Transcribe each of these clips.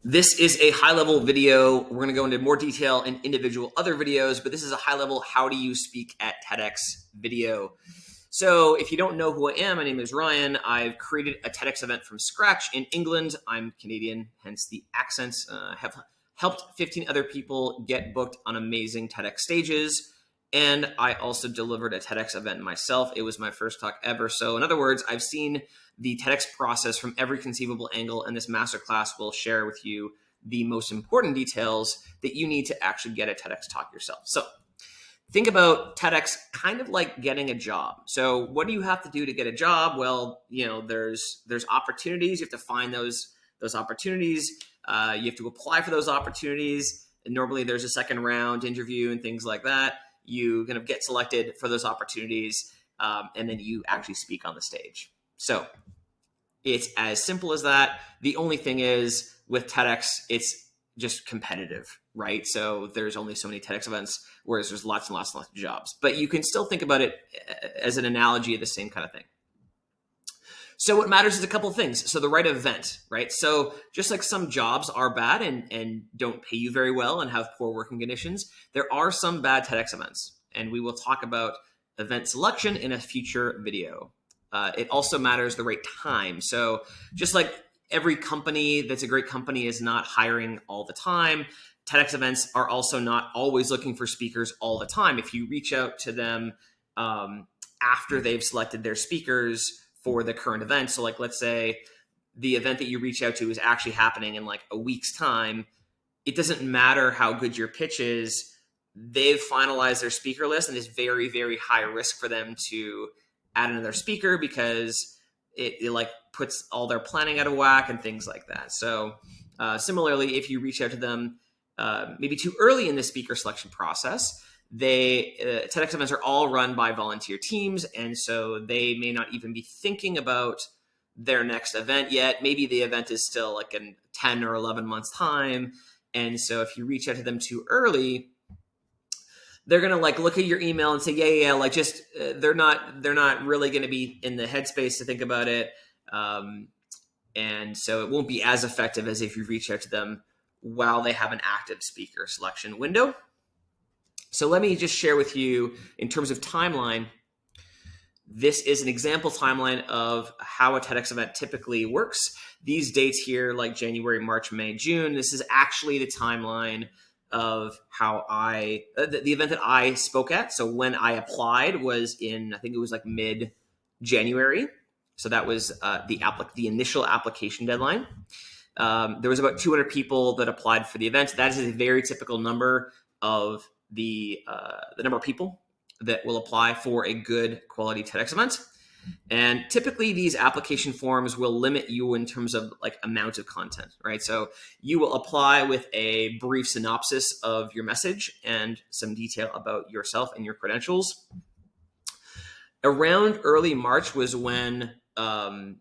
This is a high-level video. We're going to go into more detail in individual other videos, but this is a high-level how do you speak at TEDx video. So if you don't know who I am, my name is Ryan. I've created a TEDx event from scratch in England. I'm Canadian, hence the accents. Have helped 15 other people get booked on amazing TEDx stages. And I also delivered a TEDx event myself. It was my first talk ever. So in other words, I've seen the TEDx process from every conceivable angle, and this masterclass will share with you the most important details that you need to actually get a TEDx talk yourself. So think about TEDx kind of like getting a job. So what do you have to do to get a job? Well, there's opportunities. You have to find those opportunities. You have to apply for those opportunities. And normally there's a second round interview and things like that. You kind of get selected for those opportunities, and then you actually speak on the stage. So it's as simple as that. The only thing is with TEDx, it's just competitive, right? So there's only so many TEDx events, whereas there's lots and lots and lots of jobs. But you can still think about it as an analogy of the same kind of thing. So what matters is a couple of things. So the right event, right? So just like some jobs are bad and don't pay you very well and have poor working conditions, there are some bad TEDx events. And we will talk about event selection in a future video. It also matters the right time. So just like every company that's a great company is not hiring all the time, TEDx events are also not always looking for speakers all the time. If you reach out to them after they've selected their speakers for the current event. So like, let's say the event that you reach out to is actually happening in like a week's time. It doesn't matter how good your pitch is. They've finalized their speaker list, and it's very, very high risk for them to add another speaker because it like puts all their planning out of whack and things like that. So similarly, if you reach out to them maybe too early in the speaker selection process, TEDx events are all run by volunteer teams, and so they may not even be thinking about their next event yet. Maybe the event is still like in 10 or 11 months time, and so if you reach out to them too early, they're gonna like look at your email and say, yeah, like just they're not really gonna be in the headspace to think about it, and so it won't be as effective as if you reach out to them while they have an active speaker selection window. So let me just share with you in terms of timeline. This is an example timeline of how a TEDx event typically works. These dates here, like January, March, May, June, this is actually the timeline of how the event that I spoke at. So when I applied was in, I think it was like mid-January. So that was the initial application deadline. There was about 200 people that applied for the event. That is a very typical number of the number of people that will apply for a good quality TEDx event. And typically these application forms will limit you in terms of like amount of content, right? So you will apply with a brief synopsis of your message and some detail about yourself and your credentials. Around early March was when there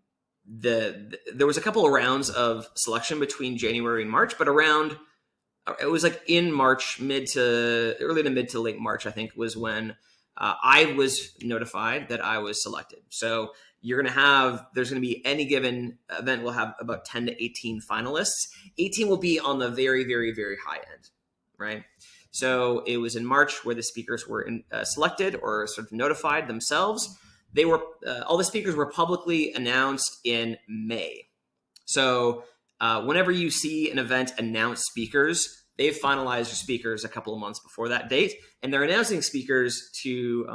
was a couple of rounds of selection between January and March, but it was like in March, early to mid to late March, I think, was when I was notified that I was selected. So there's going to be any given event will have about 10 to 18 finalists. 18 will be on the very, very, very high end, right? So it was in March where the speakers were selected or sort of notified themselves. All the speakers were publicly announced in May. So whenever you see an event announce speakers, they've finalized your speakers a couple of months before that date, and they're announcing speakers to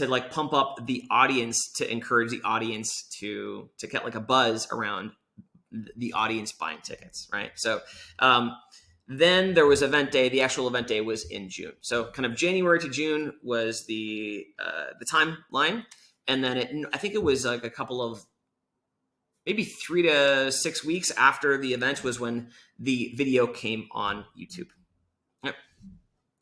like pump up the audience, to encourage the audience to get like a buzz around the audience buying tickets, right? So then there was event day. The actual event day was in June. So kind of January to June was the timeline, and then I think it was like a couple of maybe 3 to 6 weeks after the event was when the video came on YouTube. Yep.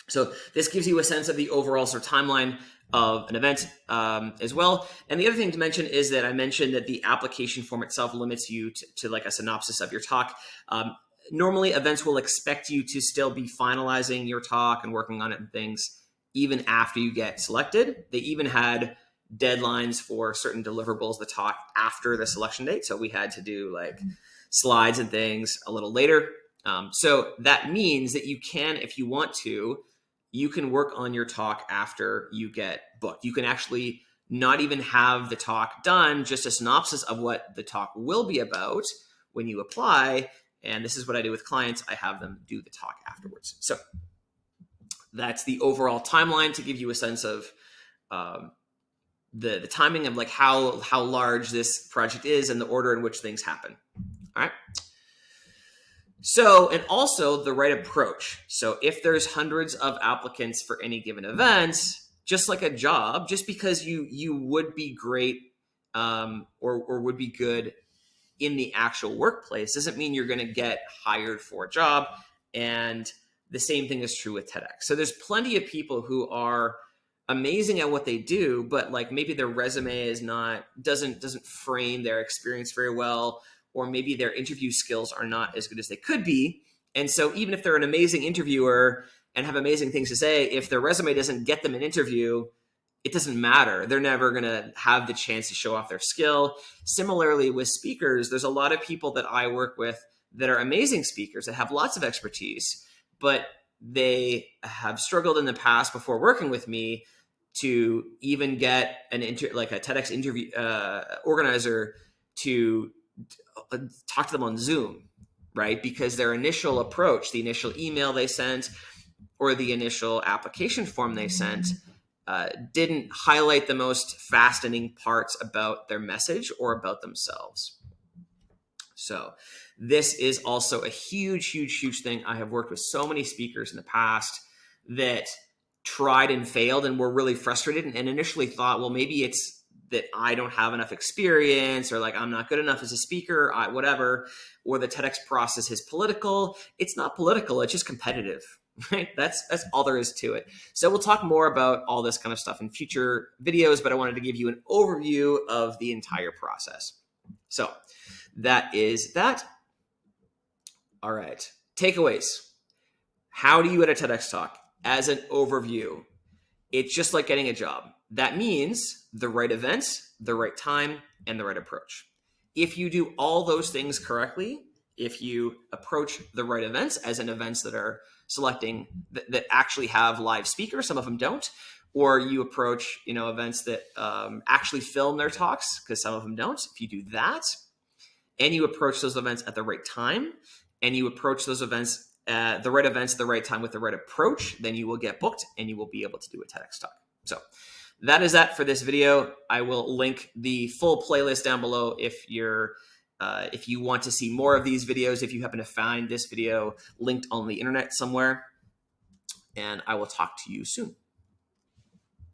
So this gives you a sense of the overall sort of timeline of an event as well. And the other thing to mention is that I mentioned that the application form itself limits you to like a synopsis of your talk. Normally events will expect you to still be finalizing your talk and working on it and things even after you get selected. They even had deadlines for certain deliverables of the talk after the selection date. So we had to do like slides and things a little later. So that means that you can, if you want to, you can work on your talk after you get booked. You can actually not even have the talk done, just a synopsis of what the talk will be about when you apply. And this is what I do with clients. I have them do the talk afterwards. So that's the overall timeline to give you a sense of the timing of like how large this project is and the order in which things happen. All right. So, and also the right approach. So if there's hundreds of applicants for any given event, just like a job, just because you would be great or would be good in the actual workplace doesn't mean you're going to get hired for a job. And the same thing is true with TEDx. So there's plenty of people who are amazing at what they do, but like maybe their resume is doesn't frame their experience very well, or maybe their interview skills are not as good as they could be. And so even if they're an amazing interviewer and have amazing things to say, if their resume doesn't get them an interview, it doesn't matter. They're never going to have the chance to show off their skill. Similarly with speakers, there's a lot of people that I work with that are amazing speakers that have lots of expertise, but they have struggled in the past before working with me to even get like a TEDx interview organizer to talk to them on Zoom, right? Because their initial approach, the initial email they sent or the initial application form they sent didn't highlight the most fascinating parts about their message or about themselves. So this is also a huge, huge, huge thing. I have worked with so many speakers in the past that tried and failed and were really frustrated and initially thought, well, maybe it's that I don't have enough experience, or like I'm not good enough as a speaker, whatever, or the TEDx process is political. It's not political, it's just competitive, right? That's all there is to it. So we'll talk more about all this kind of stuff in future videos, but I wanted to give you an overview of the entire process. So that is that. All right, takeaways. How do you get a TEDx talk? As an overview, it's just like getting a job. That means the right events, the right time, and the right approach. If you do all those things correctly, if you approach the right events, as in events that are selecting that actually have live speakers, some of them don't, or you approach events that actually film their talks, because some of them don't. If you do that, and you approach those events at the right time, and you approach those events the right events at the right time with the right approach, then you will get booked and you will be able to do a TEDx talk. So that is that for this video. I will link the full playlist down below if you want to see more of these videos, if you happen to find this video linked on the internet somewhere. And I will talk to you soon.